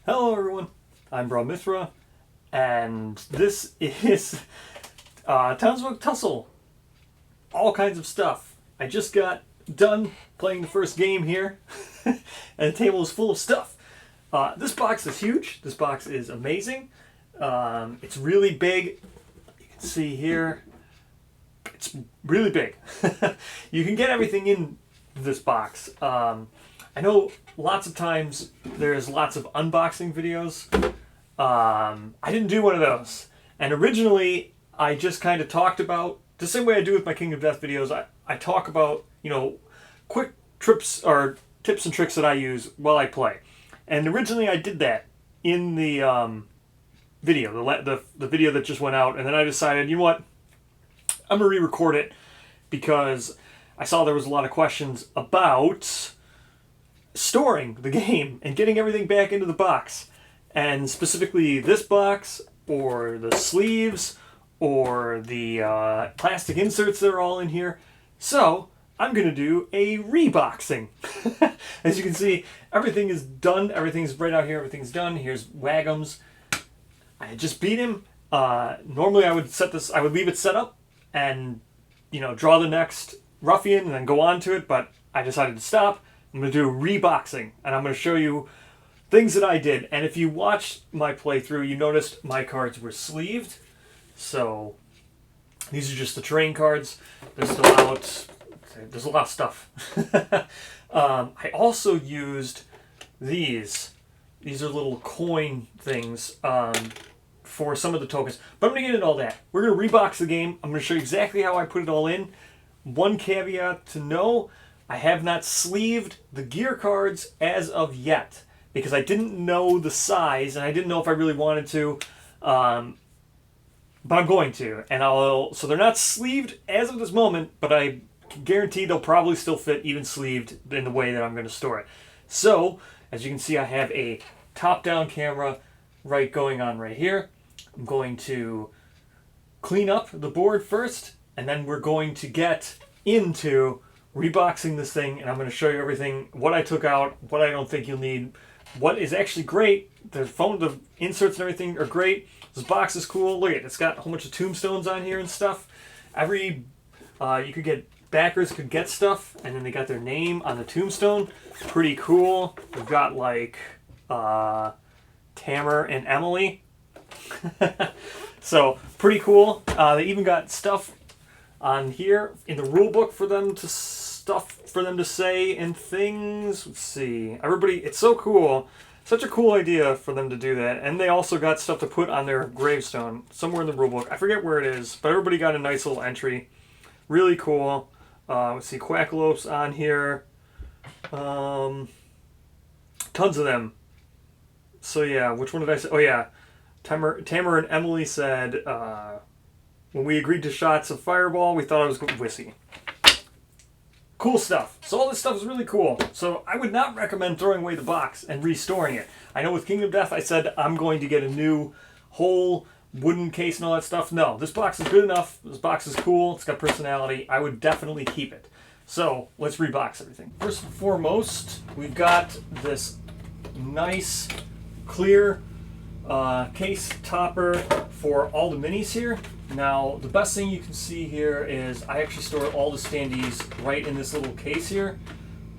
Hello everyone, I'm Bra Mithra, and this is Townsfolk Tussle. All kinds of stuff. I just got done playing the first game here, and the table is full of stuff. This box is huge. This box is amazing. It's really big. You can see here, it's really big. You can get everything in this box. I know lots of times there's lots of unboxing videos. I didn't do one of those. And originally, I just kind of talked about, the same way I do with my King of Death videos, I talk about, quick trips or tips and tricks that I use while I play. And originally I did that in the video, the video that just went out. And then I decided, you know what, I'm going to re-record it because I saw there was a lot of questions about storing the game and getting everything back into the box, and specifically this box or the sleeves or the plastic inserts that are all in here. So I'm gonna do a reboxing. As you can see, everything is done. Everything's right out here. Everything's done. Here's Wagums. I just beat him. Normally I would leave it set up and draw the next ruffian and then go on to it, but I decided to stop. I'm going to do a reboxing, and I'm going to show you things that I did. And if you watched my playthrough, you noticed my cards were sleeved. So these are just the terrain cards. There's a lot of stuff. I also used these. These are little coin things for some of the tokens. But I'm going to get into all that. We're going to rebox the game. I'm going to show you exactly how I put it all in. One caveat to know: I have not sleeved the gear cards as of yet because I didn't know the size and I didn't know if I really wanted to, but I'm going to. So they're not sleeved as of this moment, but I can guarantee they'll probably still fit even sleeved in the way that I'm going to store it. So, as you can see, I have a top-down camera going on right here. I'm going to clean up the board first, and then we're going to get into reboxing this thing, and I'm going to show you everything, what I took out, what I don't think you'll need, what is actually great. The inserts and everything are great. This box is cool. Look at it. It's got a whole bunch of tombstones on here and stuff. Backers could get stuff, and then they got their name on the tombstone. Pretty cool. We've got Tamara and Emily. So pretty cool. They even got stuff on here in the rule book for them to say and things. Let's see. It's so cool. Such a cool idea for them to do that. And they also got stuff to put on their gravestone somewhere in the rule book. I forget where it is, but everybody got a nice little entry. Really cool. Let's see. Quackalope's on here. Tons of them. So yeah, which one did I say? Oh yeah. Tamara and Emily said, when we agreed to shots of Fireball, we thought it was whiskey. Cool stuff. So all this stuff is really cool. So I would not recommend throwing away the box and restoring it. I know with King of Death I said I'm going to get a new whole wooden case and all that stuff. No, this box is good enough. This box is cool. It's got personality. I would definitely keep it. So let's rebox everything. First and foremost, we've got this nice clear case topper for all the minis here. Now, the best thing you can see here is I actually store all the standees right in this little case here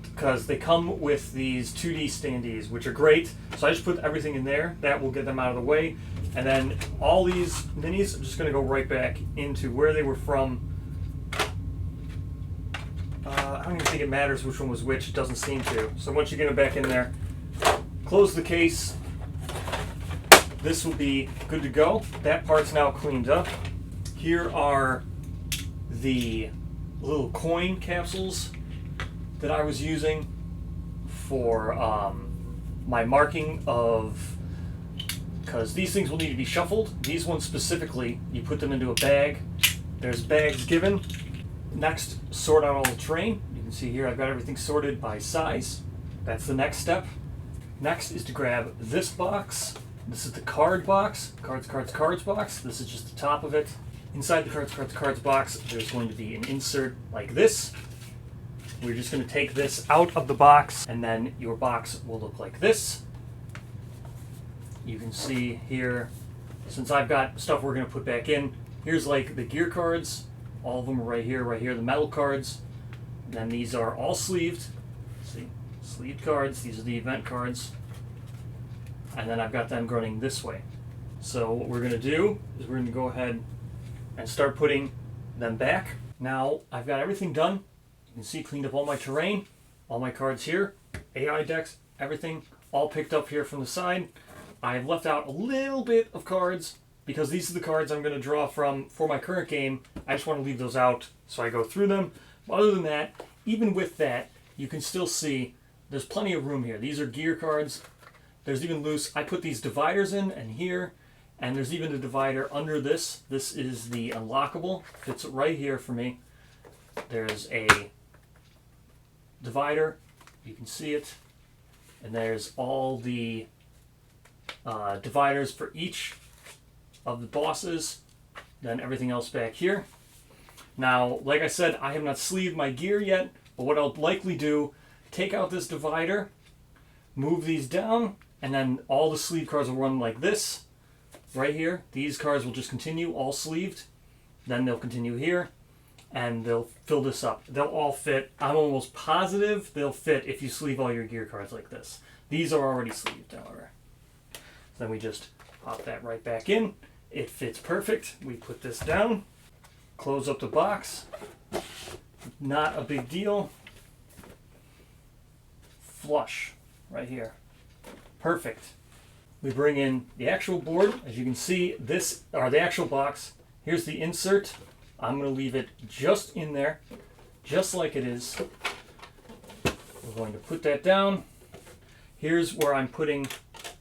because they come with these 2D standees, which are great. So I just put everything in there. That will get them out of the way. And then all these minis are just going to go right back into where they were from. I don't even think it matters which one was which. It doesn't seem to. So once you get them back in there, close the case. This will be good to go. That part's now cleaned up. Here are the little coin capsules that I was using for my marking of, because these things will need to be shuffled. These ones specifically, you put them into a bag. There's bags given. Next, sort out all the terrain. You can see here I've got everything sorted by size. That's the next step. Next is to grab this box. This is the card box, cards box. This is just the top of it. Inside the cards box, there's going to be an insert like this. We're just going to take this out of the box, and then your box will look like this. you can see here, since I've got stuff we're going to put back in, here's like the gear cards. All of them are right here, the metal cards. And then these are all sleeved. See, sleeved cards. These are the event cards. And then I've got them running this way. So what we're going to do is we're going to go ahead and start putting them back. Now I've got everything done. You can see cleaned up all my terrain, all my cards here, AI decks, everything all picked up here from the side. I've left out a little bit of cards because these are the cards I'm going to draw from for my current game. I just want to leave those out so I go through them. But other than that, even with that, you can still see there's plenty of room here. These are gear cards. There's even loose. I put these dividers in and here, and there's even a divider under this. This is the unlockable. Fits right here for me. There's a divider. You can see it. And there's all the dividers for each of the bosses. Then everything else back here. Now, like I said, I have not sleeved my gear yet, but what I'll likely do, take out this divider, move these down, and then all the sleeve cards will run like this, right here. These cards will just continue all sleeved. Then they'll continue here, and they'll fill this up. They'll all fit. I'm almost positive they'll fit if you sleeve all your gear cards like this. These are already sleeved, however. So then we just pop that right back in. It fits perfect. We put this down, close up the box. Not a big deal. Flush right here. Perfect. We bring in the actual board. As you can see, this, or the actual box. Here's the insert. I'm going to leave it just in there, just like it is. We're going to put that down. Here's where I'm putting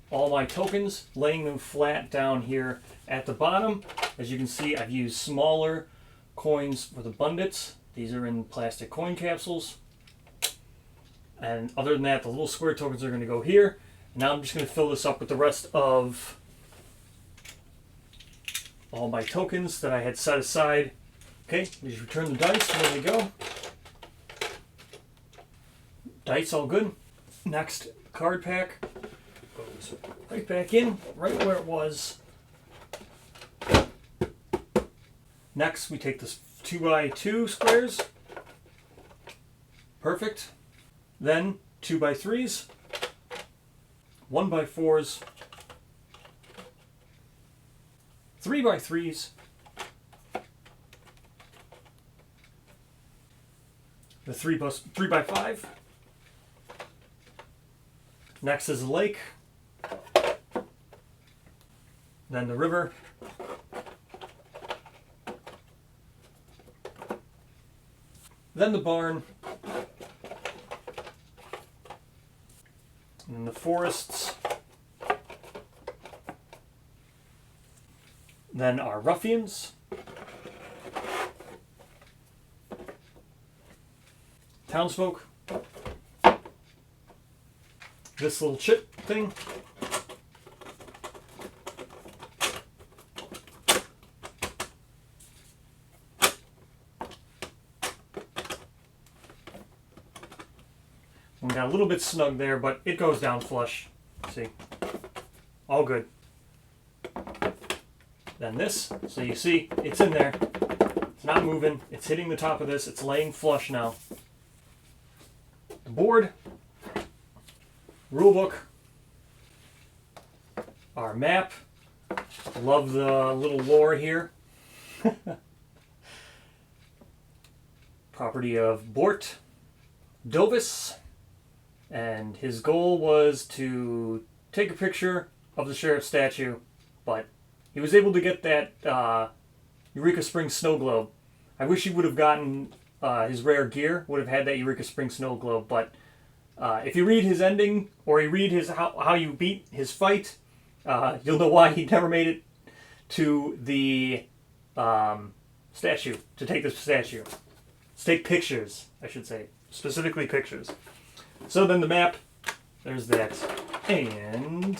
all my tokens, laying them flat down here at the bottom. As you can see, I've used smaller coins with abundance. These are in plastic coin capsules. And other than that, the little square tokens are going to go here. Now I'm just going to fill this up with the rest of all my tokens that I had set aside. Okay, just return the dice. There we go. Dice all good. Next card pack goes right back in, right where it was. Next, we take this 2x2 squares. Perfect. Then 2x3s, 1x4s, 3x3s, the 3x5. Next is the lake, then the river, then the barn, and then the forests, then our ruffians, townsfolk, this little chip thing, we got a little bit snug there, but it goes down flush. See, all good. Then this, so you see, it's in there. It's not moving. It's hitting the top of this. It's laying flush now. The board, rulebook, our map. Love the little lore here. Property of Bort Dovis. And his goal was to take a picture of the sheriff's statue, but he was able to get that Eureka Springs snow globe. I wish he would have gotten his rare gear, would have had that Eureka Springs snow globe, but if you read his ending, or you read his how you beat his fight, you'll know why he never made it to the statue, to take the statue. To take pictures, I should say. Specifically pictures. So then the map, there's that. And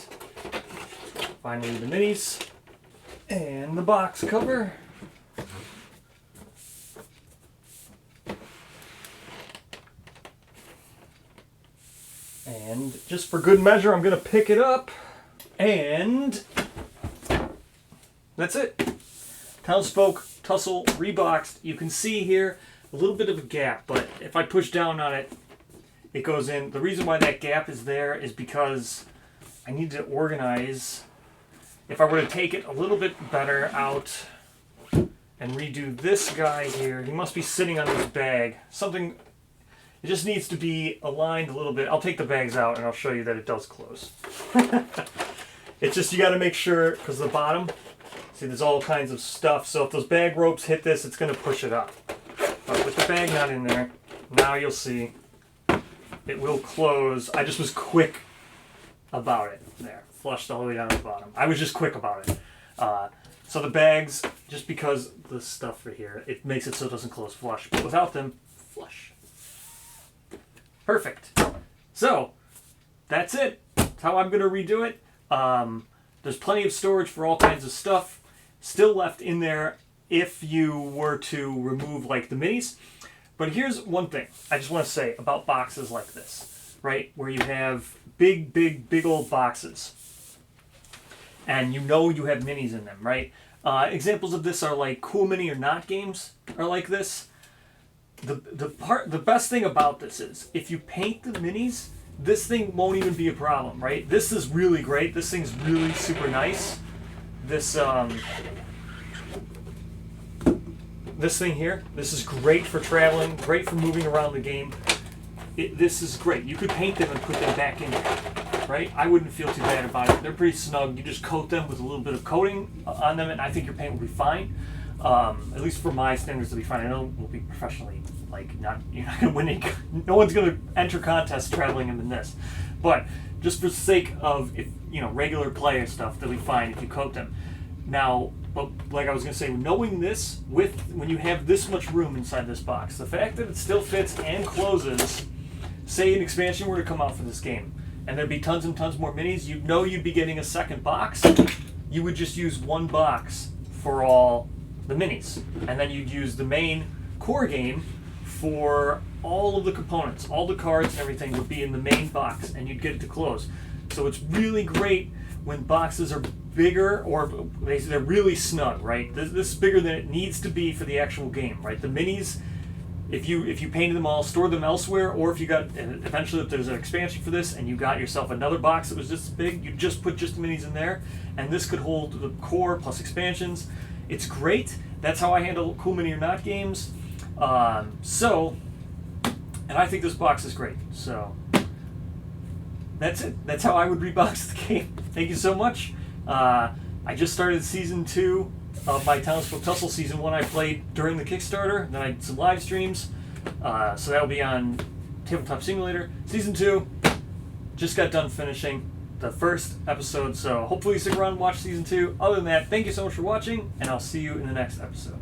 finally the minis. And the box cover. And just for good measure, I'm going to pick it up. And that's it. Townsfolk Tussle reboxed. You can see here a little bit of a gap, but if I push down on it, it goes in. The reason why that gap is there is because I need to organize. If I were to take it a little bit better out and redo this guy here, he must be sitting on this bag. Something, it just needs to be aligned a little bit. I'll take the bags out and I'll show you that it does close. It's just, you got to make sure, because the bottom, see, there's all kinds of stuff. So if those bag ropes hit this, it's going to push it up. But with the bag not in there, now you'll see it will close. I just was quick about it there. Flushed all the way down to the bottom. I was just quick about it. So the bags, just because the stuff right here, it makes it so it doesn't close flush. But without them, flush. Perfect. So that's it. That's how I'm going to redo it. There's plenty of storage for all kinds of stuff still left in there if you were to remove like the minis. But here's one thing I just want to say about boxes like this, right? Where you have big old boxes and you know you have minis in them, right? Examples of this are like Cool Mini or Not games are like this. The best thing about this is if you paint the minis, this thing won't even be a problem, right? This is really great. This thing's really super nice. This this thing here, this is great for traveling, great for moving around the game. This is great. You could paint them and put them back in there, right? I wouldn't feel too bad about it. They're pretty snug. You just coat them with a little bit of coating on them, and I think your paint will be fine. At least for my standards, it'll be fine. I know we'll be professionally, like, you're not going to win any, no one's going to enter contests traveling them in this. But just for the sake of, if regular player stuff, they'll be fine if you coat them. Now, but like I was going to say, knowing this, when you have this much room inside this box, the fact that it still fits and closes, say an expansion were to come out for this game, and there'd be tons and tons more minis, you'd be getting a second box. You would just use one box for all the minis, and then you'd use the main core game for all of the components. All the cards and everything would be in the main box, and you'd get it to close. So it's really great when boxes are bigger or they're really snug, right? This is bigger than it needs to be for the actual game, right? The minis, if you painted them all, store them elsewhere, or if you got, eventually if there's an expansion for this and you got yourself another box that was just as big, you just put just the minis in there, and this could hold the core plus expansions. It's great. That's how I handle Cool Mini or Not games. And I think this box is great. So that's it. That's how I would rebox the game. Thank you so much. I just started season 2 of my Townsfolk Tussle. Season 1 I played during the Kickstarter. Then I did some live streams. So that'll be on Tabletop Simulator. Season 2 just got done finishing the first episode. So hopefully you stick around and watch season 2. Other than that, thank you so much for watching, and I'll see you in the next episode.